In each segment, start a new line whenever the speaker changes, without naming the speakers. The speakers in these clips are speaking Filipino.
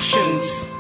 Productions.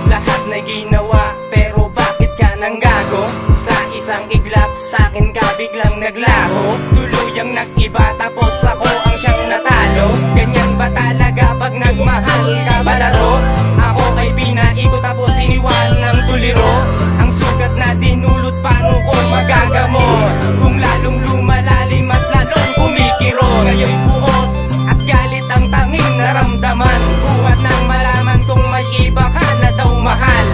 Lahat na ginawa, pero bakit ka nang gago? Sa isang iglap, sa'kin ka biglang naglaho. Tuluyang nag-iba, tapos ako ang siyang natalo. Ganyan ba talaga pag nagmahal ka balaro? Ako ay pinaikot tapos iniwan ng tuliro. Ang sugat na dinulot, paano ko magagamot? Kung lalong lumalalim at lalong kumikiro. Ngayon buot at galit ang tanging naramdaman. Buhat nang malaman kong may iba ka na daw mahal.